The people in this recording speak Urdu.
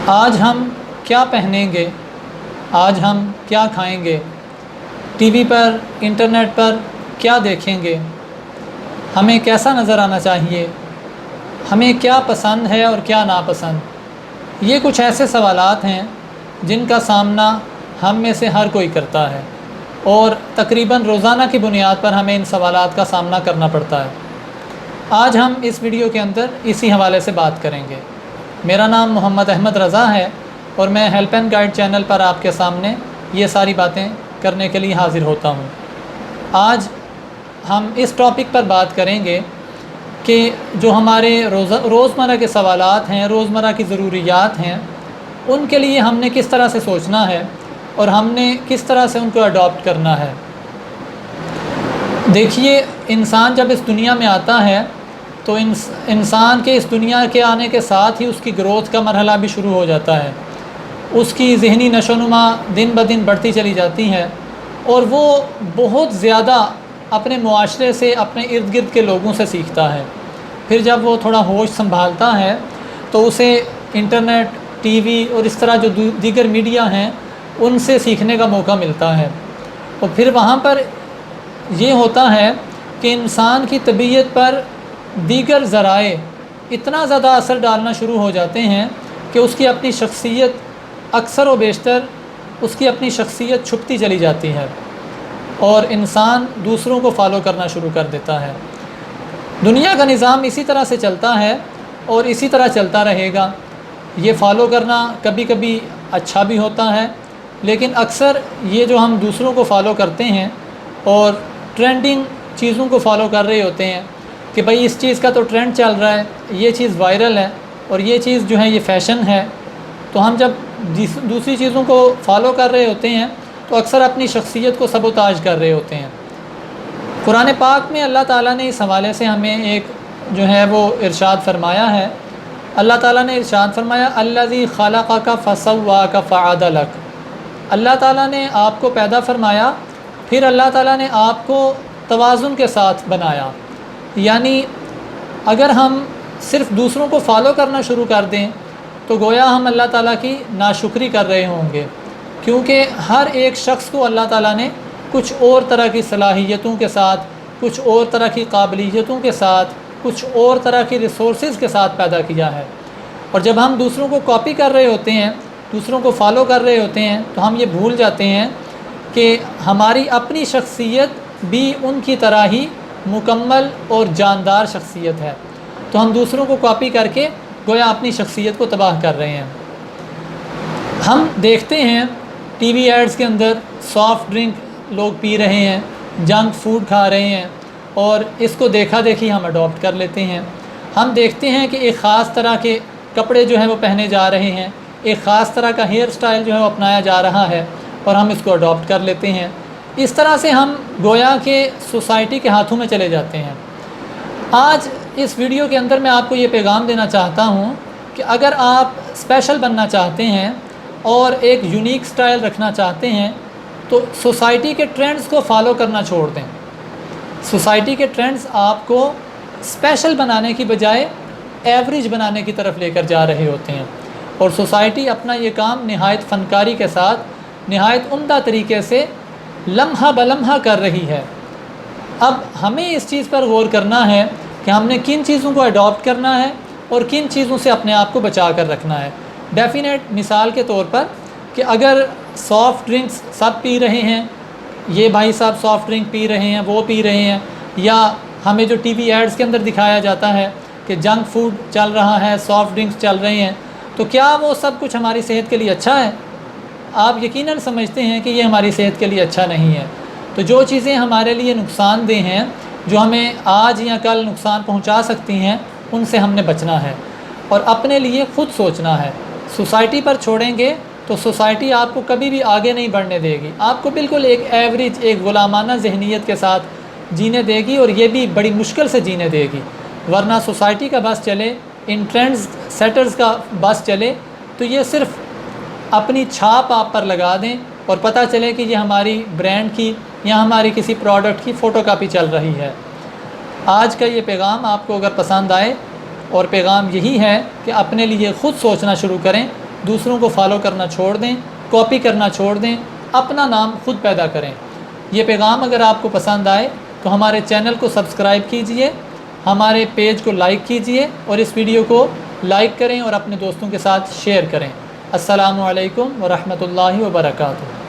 آج ہم کیا پہنیں گے، آج ہم کیا کھائیں گے، ٹی وی پر انٹرنیٹ پر کیا دیکھیں گے، ہمیں کیسا نظر آنا چاہیے، ہمیں کیا پسند ہے اور کیا ناپسند۔ یہ کچھ ایسے سوالات ہیں جن کا سامنا ہم میں سے ہر کوئی کرتا ہے، اور تقریباً روزانہ کی بنیاد پر ہمیں ان سوالات کا سامنا کرنا پڑتا ہے۔ آج ہم اس ویڈیو کے اندر اسی حوالے سے بات کریں گے۔ میرا نام محمد احمد رضا ہے اور میں ہیلپ اینڈ گائیڈ چینل پر آپ کے سامنے یہ ساری باتیں کرنے کے لیے حاضر ہوتا ہوں۔ آج ہم اس ٹاپک پر بات کریں گے کہ جو ہمارے روزمرہ کے سوالات ہیں، روزمرہ کی ضروریات ہیں، ان کے لیے ہم نے کس طرح سے سوچنا ہے اور ہم نے کس طرح سے ان کو اڈاپٹ کرنا ہے۔ دیکھیے، انسان جب اس دنیا میں آتا ہے تو انسان کے اس دنیا کے آنے کے ساتھ ہی اس کی گروتھ کا مرحلہ بھی شروع ہو جاتا ہے۔ اس کی ذہنی نشو و نما دن بدن بڑھتی چلی جاتی ہے، اور وہ بہت زیادہ اپنے معاشرے سے، اپنے ارد گرد کے لوگوں سے سیکھتا ہے۔ پھر جب وہ تھوڑا ہوش سنبھالتا ہے تو اسے انٹرنیٹ، ٹی وی اور اس طرح جو دیگر میڈیا ہیں ان سے سیکھنے کا موقع ملتا ہے، اور پھر وہاں پر یہ ہوتا ہے کہ انسان کی طبیعت پر دیگر ذرائع اتنا زیادہ اثر ڈالنا شروع ہو جاتے ہیں کہ اس کی اپنی شخصیت اکثر و بیشتر اس کی اپنی شخصیت چھپتی چلی جاتی ہے، اور انسان دوسروں کو فالو کرنا شروع کر دیتا ہے۔ دنیا کا نظام اسی طرح سے چلتا ہے اور اسی طرح چلتا رہے گا۔ یہ فالو کرنا کبھی کبھی اچھا بھی ہوتا ہے، لیکن اکثر یہ جو ہم دوسروں کو فالو کرتے ہیں اور ٹرینڈنگ چیزوں کو فالو کر رہے ہوتے ہیں کہ بھئی اس چیز کا تو ٹرینڈ چل رہا ہے، یہ چیز وائرل ہے اور یہ چیز جو ہے یہ فیشن ہے، تو ہم جب دوسری چیزوں کو فالو کر رہے ہوتے ہیں تو اکثر اپنی شخصیت کو سبوتاژ کر رہے ہوتے ہیں۔ قرآن پاک میں اللہ تعالیٰ نے اس حوالے سے ہمیں ایک جو ہے وہ ارشاد فرمایا ہے۔ اللہ تعالیٰ نے ارشاد فرمایا الذی خلقک فسواک فعدلک۔ اللہ تعالیٰ نے آپ کو پیدا فرمایا، پھر اللہ تعالیٰ نے آپ کو توازن کے ساتھ بنایا۔ یعنی اگر ہم صرف دوسروں کو فالو کرنا شروع کر دیں تو گویا ہم اللہ تعالیٰ کی ناشکری کر رہے ہوں گے، کیونکہ ہر ایک شخص کو اللہ تعالیٰ نے کچھ اور طرح کی صلاحیتوں کے ساتھ، کچھ اور طرح کی قابلیتوں کے ساتھ، کچھ اور طرح کی ریسورسز کے ساتھ پیدا کیا ہے، اور جب ہم دوسروں کو کاپی کر رہے ہوتے ہیں، دوسروں کو فالو کر رہے ہوتے ہیں، تو ہم یہ بھول جاتے ہیں کہ ہماری اپنی شخصیت بھی ان کی طرح ہی مکمل اور جاندار شخصیت ہے، تو ہم دوسروں کو کاپی کر کے گویا اپنی شخصیت کو تباہ کر رہے ہیں۔ ہم دیکھتے ہیں ٹی وی ایڈز کے اندر سافٹ ڈرنک لوگ پی رہے ہیں، جنک فوڈ کھا رہے ہیں، اور اس کو دیکھا دیکھی ہم اڈاپٹ کر لیتے ہیں۔ ہم دیکھتے ہیں کہ ایک خاص طرح کے کپڑے جو ہیں وہ پہنے جا رہے ہیں، ایک خاص طرح کا ہیئر سٹائل جو ہے وہ اپنایا جا رہا ہے، اور ہم اس کو اڈاپٹ کر لیتے ہیں۔ اس طرح سے ہم گویا کہ سوسائٹی کے ہاتھوں میں چلے جاتے ہیں۔ آج اس ویڈیو کے اندر میں آپ کو یہ پیغام دینا چاہتا ہوں کہ اگر آپ اسپیشل بننا چاہتے ہیں اور ایک یونیک سٹائل رکھنا چاہتے ہیں تو سوسائٹی کے ٹرینڈز کو فالو کرنا چھوڑ دیں۔ سوسائٹی کے ٹرینڈز آپ کو اسپیشل بنانے کی بجائے ایوریج بنانے کی طرف لے کر جا رہے ہوتے ہیں، اور سوسائٹی اپنا یہ کام نہایت فنکاری کے ساتھ، نہایت عمدہ طریقے سے لمحہ بلمحہ کر رہی ہے۔ اب ہمیں اس چیز پر غور کرنا ہے کہ ہم نے کن چیزوں کو اڈاپٹ کرنا ہے اور کن چیزوں سے اپنے آپ کو بچا کر رکھنا ہے۔ ڈیفینیٹ مثال کے طور پر کہ اگر سافٹ ڈرنکس سب پی رہے ہیں، یہ بھائی صاحب سافٹ ڈرنک پی رہے ہیں، وہ پی رہے ہیں، یا ہمیں جو ٹی وی ایڈز کے اندر دکھایا جاتا ہے کہ جنک فوڈ چل رہا ہے، سافٹ ڈرنکس چل رہے ہیں، تو کیا وہ سب کچھ ہماری صحت کے لیے اچھا ہے؟ آپ یقیناً سمجھتے ہیں کہ یہ ہماری صحت کے لیے اچھا نہیں ہے۔ تو جو چیزیں ہمارے لیے نقصان دہ ہیں، جو ہمیں آج یا کل نقصان پہنچا سکتی ہیں، ان سے ہم نے بچنا ہے اور اپنے لیے خود سوچنا ہے۔ سوسائٹی پر چھوڑیں گے تو سوسائٹی آپ کو کبھی بھی آگے نہیں بڑھنے دے گی، آپ کو بالکل ایک ایوریج، ایک غلامانہ ذہنیت کے ساتھ جینے دے گی، اور یہ بھی بڑی مشکل سے جینے دے گی۔ ورنہ سوسائٹی کا بس چلے، ان ٹرینڈز سیٹرز کا بس چلے، تو یہ صرف اپنی چھاپ آپ پر لگا دیں اور پتہ چلے کہ یہ ہماری برانڈ کی یا ہماری کسی پروڈکٹ کی فوٹو کاپی چل رہی ہے۔ آج کا یہ پیغام آپ کو اگر پسند آئے، اور پیغام یہی ہے کہ اپنے لیے خود سوچنا شروع کریں دوسروں کو فالو کرنا چھوڑ دیں، کاپی کرنا چھوڑ دیں، اپنا نام خود پیدا کریں۔ یہ پیغام اگر آپ کو پسند آئے تو ہمارے چینل کو سبسکرائب کیجئے، ہمارے پیج کو لائک کیجئے اور اس ویڈیو کو لائک کریں اور اپنے دوستوں کے ساتھ شیئر کریں۔ السلام علیکم ورحمۃ اللہ وبرکاتہ۔